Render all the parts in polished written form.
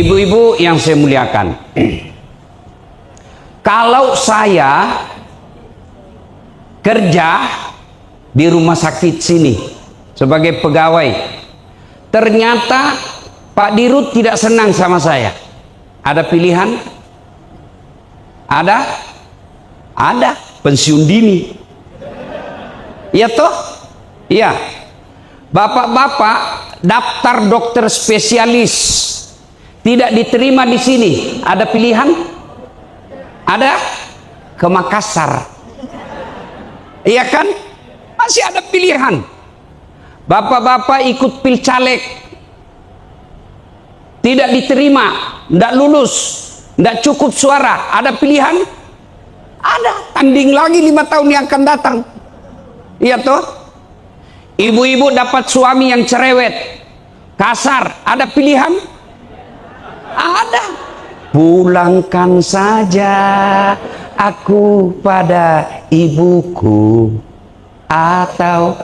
Ibu-ibu yang saya muliakan, kalau saya kerja di rumah sakit sini sebagai pegawai, ternyata Pak Dirut tidak senang sama saya, ada pilihan? Ada pensiun dini. Iya toh? Iya. Bapak-bapak daftar dokter spesialis tidak diterima di sini, ada pilihan? Ada? Ke Makassar. Iya kan? Masih ada pilihan. Bapak-bapak ikut pilcaleg, tidak diterima, tidak lulus, tidak cukup suara, ada pilihan? Ada. Tanding lagi 5 tahun yang akan datang. Iya toh? Ibu-ibu dapat suami yang cerewet, kasar, ada pilihan? Ada. Pulangkan saja aku pada ibuku, atau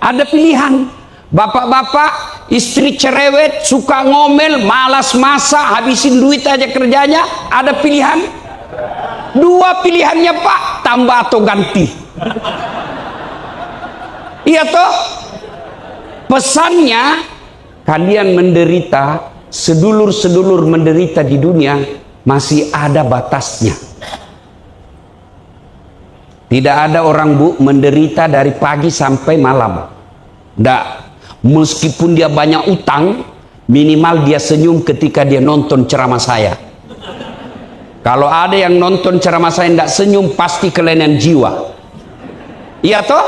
ada pilihan. Bapak-bapak istri cerewet, suka ngomel, malas masak, habisin duit aja kerjanya, ada pilihan? 2 pilihannya Pak, tambah atau ganti. Iya toh? Pesannya, kalian menderita, sedulur-sedulur menderita di dunia, masih ada batasnya. Tidak ada orang Bu menderita dari pagi sampai malam. Tidak. Meskipun dia banyak utang, minimal dia senyum ketika dia nonton ceramah saya. Kalau ada yang nonton ceramah saya tidak senyum, pasti kelainan jiwa. Iya toh?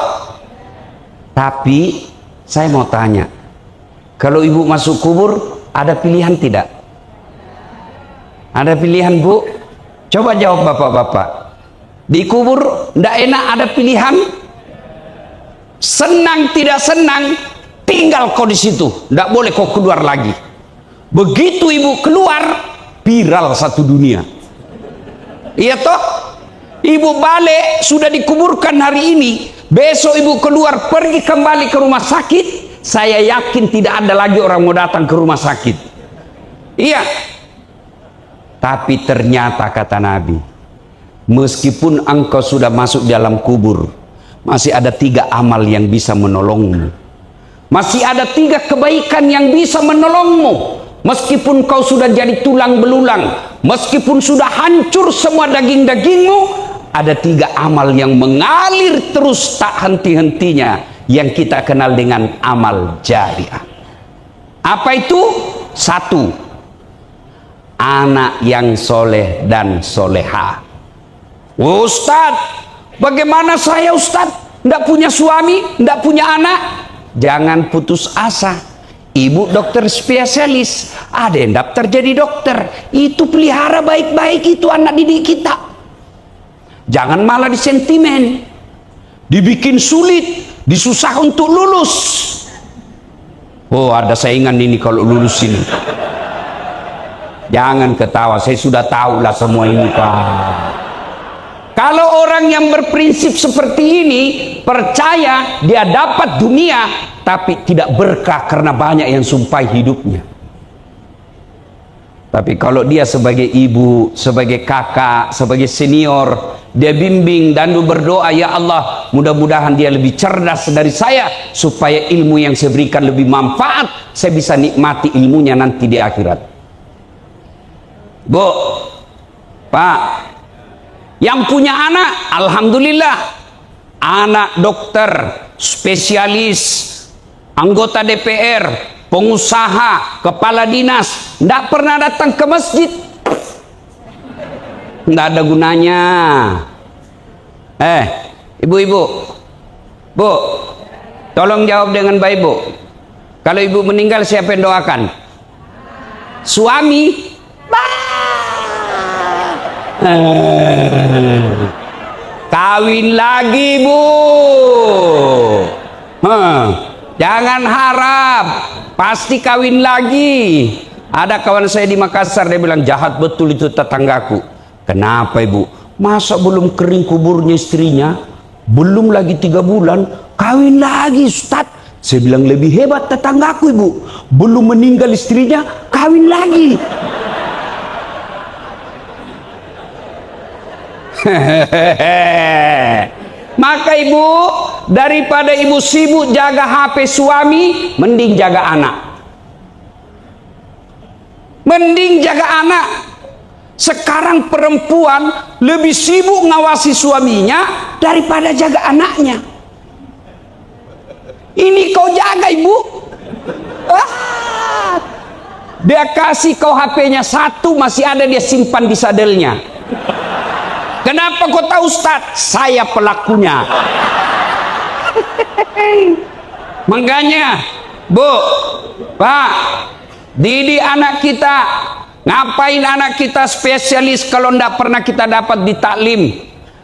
Tapi saya mau tanya, kalau ibu masuk kubur, ada pilihan tidak? Ada pilihan Bu? Coba jawab bapak-bapak. Di kubur tidak enak, ada pilihan? Senang tidak senang, tinggal kau di situ, tidak boleh kau keluar lagi. Begitu ibu keluar, viral satu dunia. Iya toh? Ibu balik, sudah dikuburkan hari ini, besok ibu keluar pergi kembali ke rumah sakit, saya yakin tidak ada lagi orang mau datang ke rumah sakit. Iya. Tapi ternyata kata Nabi, meskipun engkau sudah masuk dalam kubur, masih ada 3 amal yang bisa menolongmu. Masih ada 3 kebaikan yang bisa menolongmu. Meskipun kau sudah jadi tulang belulang, meskipun sudah hancur semua daging-dagingmu, ada 3 amal yang mengalir terus tak henti-hentinya, yang kita kenal dengan amal jariah. Apa itu? 1, anak yang soleh dan soleha. Ustadz, bagaimana saya Ustadz? Tidak punya suami, tidak punya anak. Jangan putus asa. Ibu dokter spesialis, ada yang daftar jadi dokter, itu pelihara baik-baik itu anak didik kita. Jangan malah disentimen, dibikin sulit, disusah untuk lulus. Oh, ada saingan ini kalau lulus ini. Jangan ketawa, saya sudah tahu lah semua ini Pak. Kalau orang yang berprinsip seperti ini, percaya dia dapat dunia, tapi tidak berkah karena banyak yang sumpahi hidupnya. Tapi kalau dia sebagai ibu, sebagai kakak, sebagai senior, dia bimbing dan berdoa, ya Allah, mudah-mudahan dia lebih cerdas dari saya, supaya ilmu yang saya berikan lebih manfaat, saya bisa nikmati ilmunya nanti di akhirat. Bu, Pak, yang punya anak, alhamdulillah, anak dokter, spesialis, anggota DPR, pengusaha, kepala dinas, tidak pernah datang ke masjid, tidak ada gunanya. Ibu-ibu, Bu, tolong jawab dengan baik Bu. Kalau ibu meninggal, siapa yang doakan? Suami? Kawin lagi Bu. Jangan harap, pasti kawin lagi. Ada kawan saya di Makassar, dia bilang, jahat betul itu tetanggaku. Kenapa Ibu? Masa belum kering kuburnya istrinya, belum lagi 3 bulan, kawin lagi Ustaz. Saya bilang, lebih hebat tetanggaku, Ibu. Belum meninggal istrinya, kawin lagi. Maka Ibu, daripada Ibu sibuk jaga HP suami, mending jaga anak. Mending jaga anak. Sekarang perempuan lebih sibuk ngawasi suaminya daripada jaga anaknya. Ini kau jaga, Ibu. Dia kasih kau HP-nya satu, masih ada dia simpan di sadelnya. Kenapa kau tahu, Ustaz? Saya pelakunya. Makanya, Bu, Pak, didik anak kita. Ngapain anak kita spesialis kalau tidak pernah kita dapat di taklim?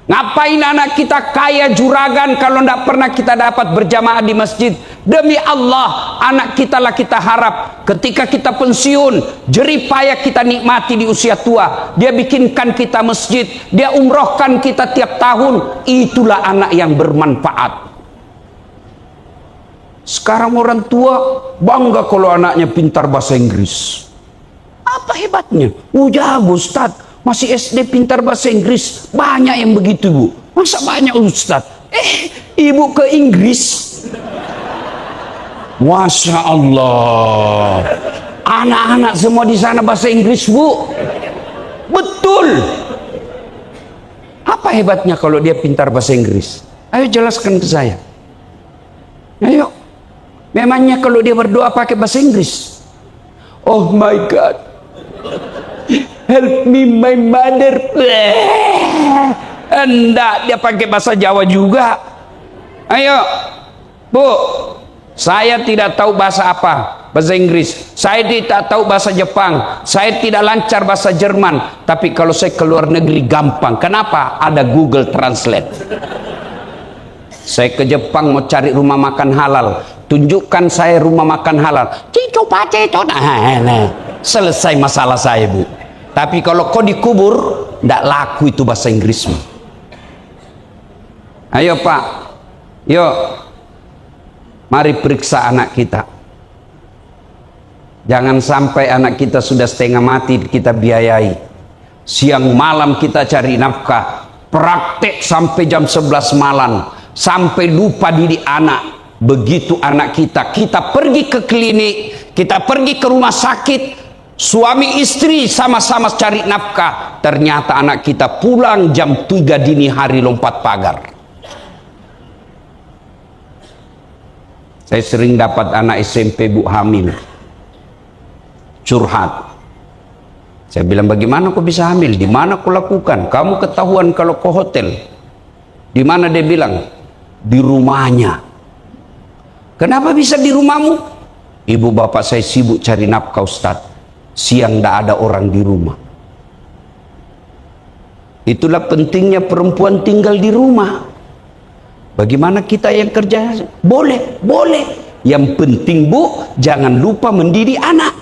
Ngapain anak kita kaya juragan kalau tidak pernah kita dapat berjamaah di masjid? Demi Allah, anak kita lah kita harap ketika kita pensiun, jerih payah kita nikmati di usia tua. Dia bikinkan kita masjid, dia umrohkan kita tiap tahun. Itulah anak yang bermanfaat. Sekarang orang tua bangga kalau anaknya pintar bahasa Inggris. Apa hebatnya? Jago, Ustaz. Masih SD pintar bahasa Inggris. Banyak yang begitu, Bu. Masa banyak, Ustaz? Ibu ke Inggris. Masya Allah. Anak-anak semua di sana bahasa Inggris, Bu. Betul. Apa hebatnya kalau dia pintar bahasa Inggris? Ayo jelaskan ke saya. Ayo. Memangnya kalau dia berdoa pakai bahasa Inggris? Oh my God. Help me my mother. Enggak, dia pakai bahasa Jawa juga. Ayo, Bu, saya tidak tahu bahasa apa, bahasa Inggris. Saya tidak tahu bahasa Jepang. Saya tidak lancar bahasa Jerman. Tapi kalau saya ke luar negeri gampang. Kenapa? Ada Google Translate. Saya ke Jepang mau cari rumah makan halal. Tunjukkan saya rumah makan halal. Selesai masalah saya, Bu. Tapi kalau kau dikubur, tidak laku itu bahasa Inggrismu. Ayo, Pak. Yuk. Mari periksa anak kita. Jangan sampai anak kita sudah setengah mati kita biayai. Siang malam kita cari nafkah. Praktek sampai jam 11 malam. Sampai lupa didik anak. Begitu anak kita pergi ke klinik, kita pergi ke rumah sakit, suami istri sama-sama cari nafkah, ternyata anak kita pulang jam 3 dini hari lompat pagar. Saya sering dapat anak SMP, Bu, hamil, curhat. Saya bilang, bagaimana kau bisa hamil? Di mana kau lakukan? Kamu ketahuan kalau kau hotel. Di mana? Dia bilang, di rumahnya. Kenapa bisa di rumahmu? Ibu bapak saya sibuk cari nafkah, Ustaz. Siang tidak ada orang di rumah. Itulah pentingnya perempuan tinggal di rumah. Bagaimana kita yang kerja? Boleh, boleh. Yang penting, Bu, jangan lupa mendidik anak.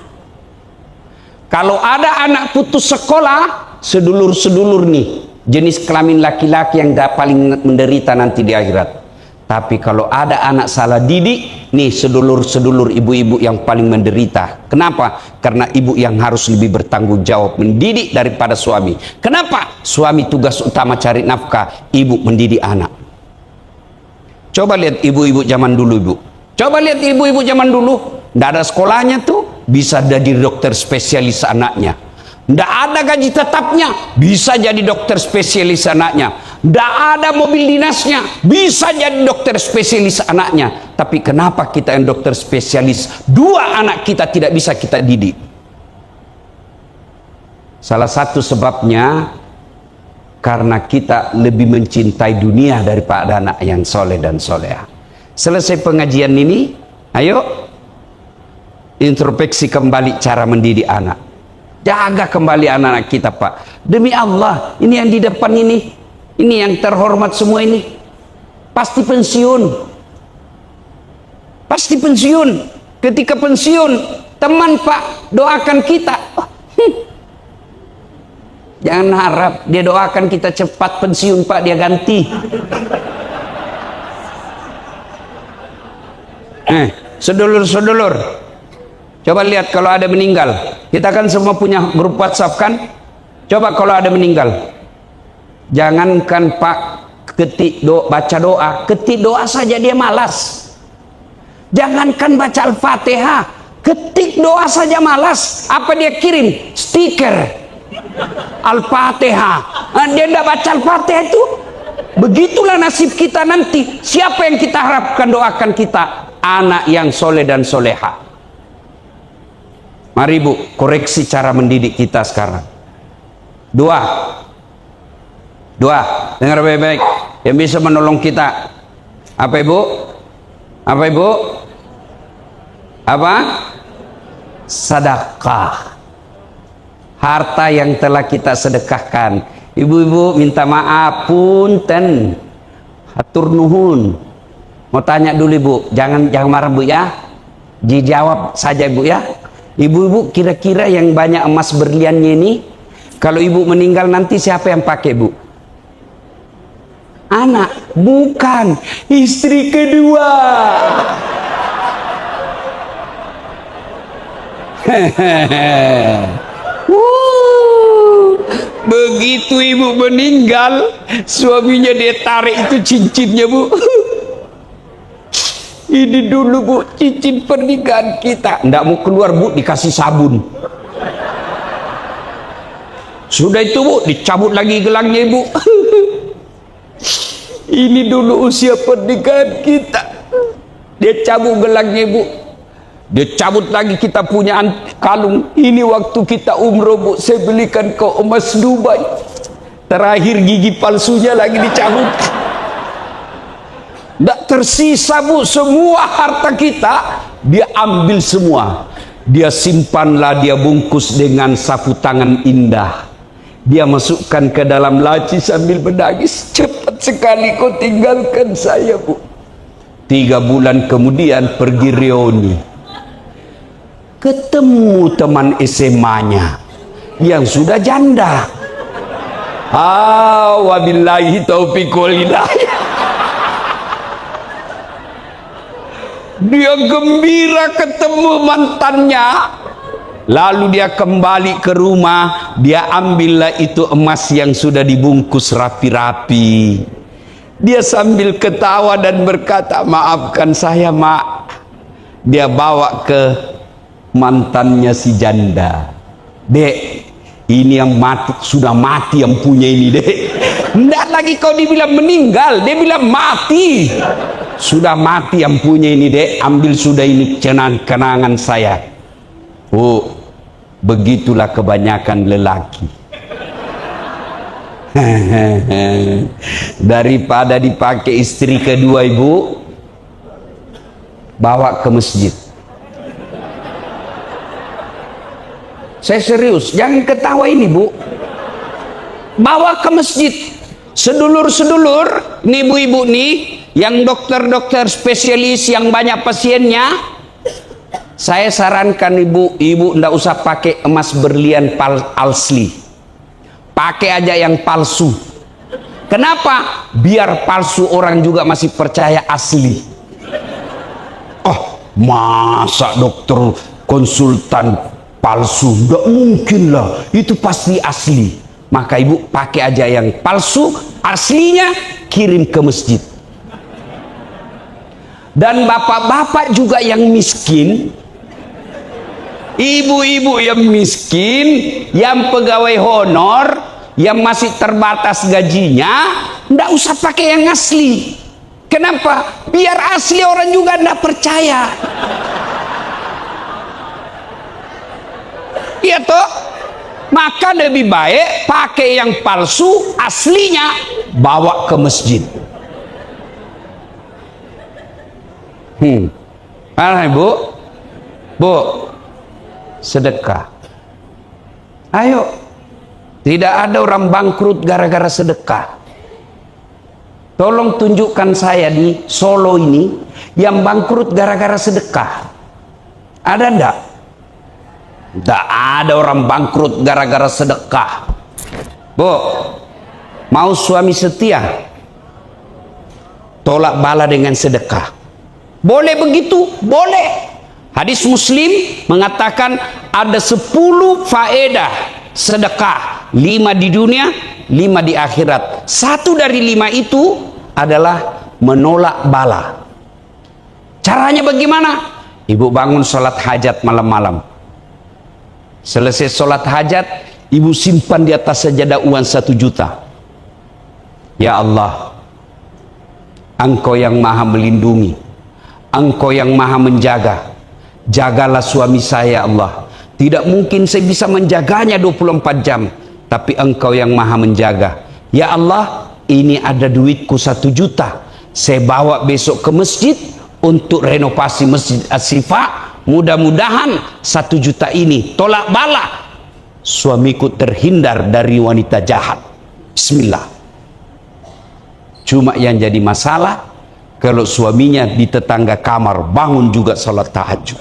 Kalau ada anak putus sekolah, sedulur-sedulur nih, jenis kelamin laki-laki yang paling menderita nanti di akhirat. Tapi kalau ada anak salah didik, nih sedulur-sedulur ibu-ibu yang paling menderita. Kenapa? Karena ibu yang harus lebih bertanggung jawab mendidik daripada suami. Kenapa? Suami tugas utama cari nafkah, ibu mendidik anak. Coba lihat ibu-ibu zaman dulu, Ibu. Coba lihat ibu-ibu zaman dulu. Tidak ada sekolahnya tuh, bisa jadi dokter spesialis anaknya. Tidak ada gaji tetapnya, bisa jadi dokter spesialis anaknya. Tidak ada mobil dinasnya, bisa jadi dokter spesialis anaknya. Tapi kenapa kita yang dokter spesialis, dua anak kita tidak bisa kita didik? Salah satu sebabnya karena kita lebih mencintai dunia daripada anak yang soleh dan soleha. Selesai pengajian ini, ayo introspeksi kembali cara mendidik anak. Jaga kembali anak-anak kita, Pak. Demi Allah, ini yang di depan ini yang terhormat semua ini, pasti pensiun. Pasti pensiun. Ketika pensiun, teman, Pak, doakan kita. Jangan harap dia doakan kita cepat pensiun, Pak, dia ganti. Sedulur-sedulur, coba lihat kalau ada meninggal. Kita kan semua punya grup WhatsApp kan? Coba kalau ada meninggal, jangankan Pak baca doa, ketik doa saja dia malas. Jangankan baca Al-Fatihah, ketik doa saja malas. Apa dia kirim? Stiker Al-Fatihah. Dia tidak baca Al-Fatihah itu. Begitulah nasib kita nanti. Siapa yang kita harapkan doakan kita? Anak yang soleh dan soleha. Mari Bu, koreksi cara mendidik kita sekarang. Doa, dengar baik-baik, yang bisa menolong kita. Apa Ibu? Apa Ibu? Apa? Sedekah. Harta yang telah kita sedekahkan. Ibu-ibu minta maaf, punten, hatur nuhun. Mau tanya dulu Ibu, jangan marah Bu ya. Dijawab saja Bu ya. Ibu-ibu kira-kira yang banyak emas berliannya ini, kalau Ibu meninggal nanti siapa yang pakai Bu? Anak, bukan, istri kedua. Begitu Ibu meninggal, suaminya dia tarik itu cincinnya Bu. Ini dulu Bu, cincin pernikahan kita. Nggak mau keluar Bu, dikasih sabun. Sudah itu Bu, dicabut lagi gelangnya Ibu. Ini dulu usia pernikahan kita. Dia cabut gelangnya Ibu. Dia cabut lagi kita punya kalung. Ini waktu kita umroh Bu, saya belikan kau emas Dubai. Terakhir gigi palsunya lagi dicabut. Tidak tersisa Bu, semua harta kita dia ambil semua. Dia simpanlah, dia bungkus dengan sapu tangan indah. Dia masukkan ke dalam laci sambil menangis. Cepat sekali kau tinggalkan saya Bu. 3 bulan kemudian pergi reuni. Ketemu teman SMA-nya yang sudah janda. Wabillahi taufiq wal hidayah. Dia gembira ketemu mantannya. Lalu dia kembali ke rumah. Dia ambillah itu emas yang sudah dibungkus rapi-rapi. Dia sambil ketawa dan berkata, maafkan saya Mak. Dia bawa ke mantannya si janda. Dek, ini yang mati, sudah mati yang punya ini Dek. Tidak lagi kau dibilang meninggal, dia bilang mati. Sudah mati yang punya ini Dek, ambil sudah ini kenangan saya. Oh, begitulah kebanyakan lelaki. Daripada dipakai istri kedua Ibu, bawa ke masjid. Saya serius, jangan ketawa ini Bu. Bawa ke masjid. Sedulur-sedulur, nih ibu-ibu nih, yang dokter-dokter spesialis yang banyak pasiennya, saya sarankan ibu ndak usah pakai emas berlian asli. Pakai aja yang palsu. Kenapa? Biar palsu orang juga masih percaya asli. Oh, masa dokter konsultan palsu? Nggak mungkin lah, itu pasti asli. Maka ibu pakai aja yang palsu, aslinya kirim ke masjid. Dan bapak-bapak juga yang miskin, ibu-ibu yang miskin, yang pegawai honor, yang masih terbatas gajinya, ndak usah pakai yang asli. Kenapa? Biar asli orang juga ndak percaya. Iya toh? Maka lebih baik pakai yang palsu, aslinya bawa ke masjid. Mana Ibu? Bu, sedekah. Ayo, tidak ada orang bangkrut gara-gara sedekah. Tolong tunjukkan saya di Solo ini yang bangkrut gara-gara sedekah. Ada enggak? Tidak ada orang bangkrut gara-gara sedekah. Bu, mau suami setia? Tolak bala dengan sedekah. Boleh begitu? Boleh. Hadis Muslim mengatakan ada 10 faedah sedekah, 5 di dunia, 5 di akhirat. 1 dari 5 itu adalah menolak bala. Caranya bagaimana? Ibu bangun sholat hajat malam-malam. Selesai sholat hajat, ibu simpan di atas sajadah uang 1 juta. Ya Allah, Engkau yang maha melindungi, Engkau yang maha menjaga. Jagalah suami saya, Allah. Tidak mungkin saya bisa menjaganya 24 jam, tapi Engkau yang maha menjaga. Ya Allah, ini ada duitku 1 juta. Saya bawa besok ke masjid untuk renovasi Masjid As-Sifa. Mudah-mudahan 1 juta ini tolak bala. Suamiku terhindar dari wanita jahat. Bismillah. Cuma yang jadi masalah, kalau suaminya di tetangga kamar bangun juga salat tahajud.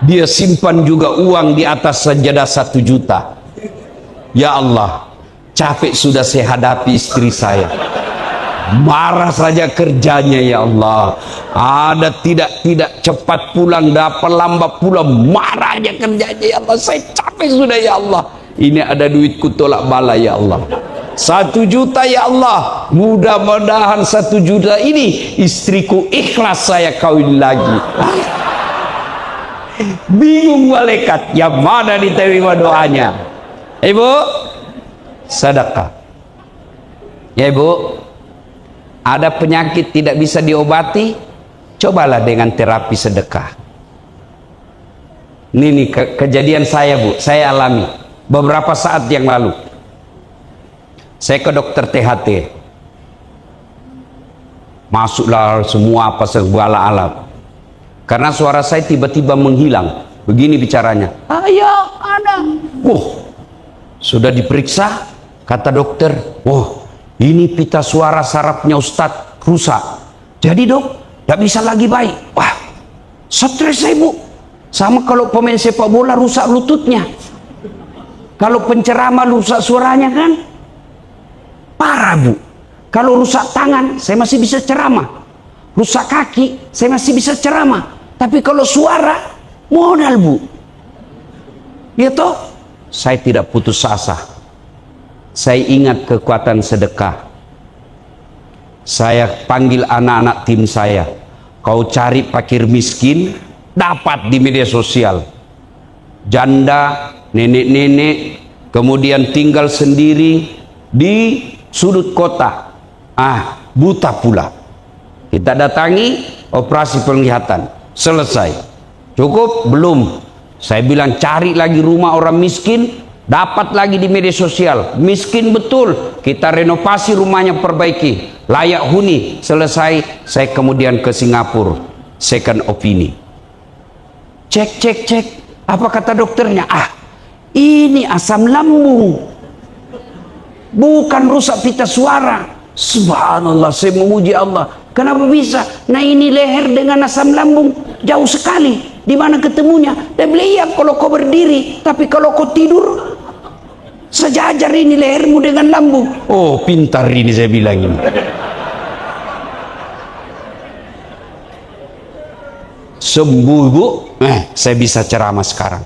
Dia simpan juga uang di atas sajadah 1 juta. Ya Allah, capek sudah saya hadapi istri saya. Marah saja kerjanya, ya Allah. Ada tidak cepat pulang, dapat lambat pulang, marah aja kerjanya, ya Allah. Saya capek sudah, ya Allah. Ini ada duitku tolak bala, ya Allah. 1 juta, ya Allah. Mudah-mudahan 1 juta ini istriku ikhlas saya kawin lagi. Bingung malaikat, yang mana diterima doanya? Ibu, sedekah. Ya ibu, ada penyakit tidak bisa diobati, cobalah dengan terapi sedekah. Ini kejadian saya, Bu, saya alami beberapa saat yang lalu. Saya ke dokter THT, masuklah semua apa segala alat. Karena suara saya tiba-tiba menghilang. Begini bicaranya, ayah ada. Sudah diperiksa, kata dokter, ini pita suara sarafnya Ustadz rusak. Jadi dok, tidak bisa lagi baik. Wah, stres saya, Bu. Sama kalau pemain sepak bola rusak lututnya. Kalau penceramah rusak suaranya kan parah, Bu. Kalau rusak tangan, saya masih bisa ceramah. Rusak kaki, saya masih bisa ceramah. Tapi kalau suara, modal, Bu. Ya toh, saya tidak putus asa. Saya ingat kekuatan sedekah. Saya panggil anak-anak tim saya. Kau cari fakir miskin, dapat di media sosial. Janda, nenek-nenek, kemudian tinggal sendiri di sudut kota. Buta pula. Kita datangi, operasi penglihatan. Selesai. Cukup? Belum. Saya bilang cari lagi rumah orang miskin, dapat lagi di media sosial. Miskin betul, kita renovasi rumahnya, perbaiki, layak huni. Selesai. Saya kemudian ke Singapura, second opini. Cek. Apa kata dokternya? Ini asam lambung, bukan rusak pita suara. Subhanallah, saya memuji Allah. Kenapa bisa? Nah, ini leher dengan asam lambung jauh sekali. Di mana ketemunya? Dia bilang, iya kalau kau berdiri, tapi kalau kau tidur sejajar ini lehermu dengan lambung. Oh, pintar ini, saya bilang ini. Sembuh, Bu. Saya bisa ceramah sekarang.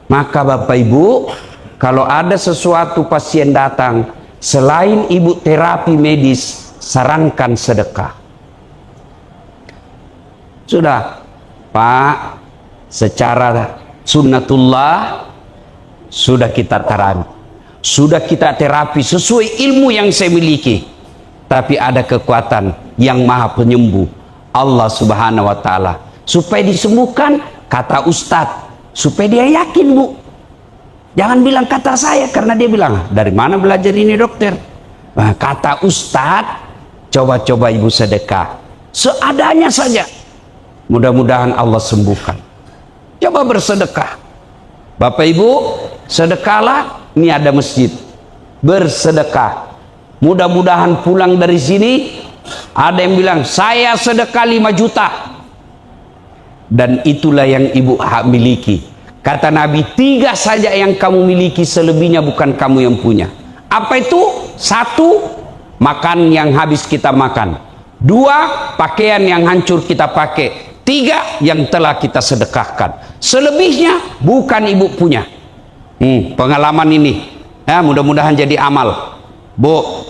Maka Bapak Ibu, kalau ada sesuatu pasien datang, selain ibu terapi medis, sarankan sedekah. Sudah, Pak, secara sunnatullah sudah kita terapi, sudah kita terapi sesuai ilmu yang saya miliki. Tapi ada kekuatan yang maha penyembuh, Allah Subhanahu wa Ta'ala. Supaya disembuhkan, kata Ustadz, supaya dia yakin, Bu. Jangan bilang kata saya, karena dia bilang, dari mana belajar ini dokter? Nah, kata Ustadz, coba-coba ibu sedekah seadanya saja, mudah-mudahan Allah sembuhkan. Coba bersedekah, Bapak Ibu, sedekahlah. Ini ada masjid, bersedekah. Mudah-mudahan pulang dari sini ada yang bilang, saya sedekah 5 juta. Dan itulah yang ibu hak miliki. Kata Nabi, 3 saja yang kamu miliki, selebihnya bukan kamu yang punya. Apa itu? 1, makan yang habis kita makan. 2, pakaian yang hancur kita pakai. 3, yang telah kita sedekahkan. Selebihnya bukan ibu punya. Pengalaman ini ya, mudah-mudahan jadi amal. Bu,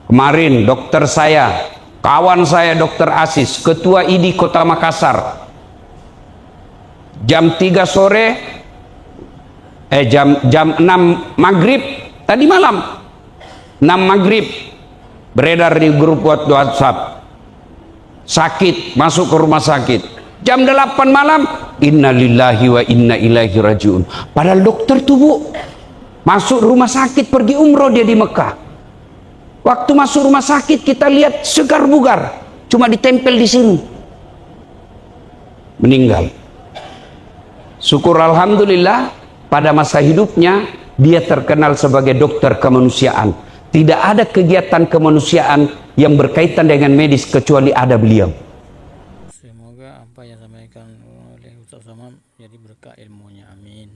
kemarin dokter saya, kawan saya Dokter Asis, Ketua ID Kota Makassar, jam 3 sore jam 6 maghrib tadi malam, 6 maghrib beredar di grup WhatsApp, sakit, masuk ke rumah sakit. Jam 8 malam, innalillahi wa inna ilaihi rajiun. Padahal dokter tuh, Bu, masuk rumah sakit, pergi umroh dia di Mekah. Waktu masuk rumah sakit kita lihat segar bugar, cuma ditempel di sini, meninggal. Syukur alhamdulillah, pada masa hidupnya dia terkenal sebagai dokter kemanusiaan. Tidak ada kegiatan kemanusiaan yang berkaitan dengan medis kecuali ada beliau. Semoga apa yang disampaikan oleh Ustaz Somad jadi berkah ilmunya. Amin.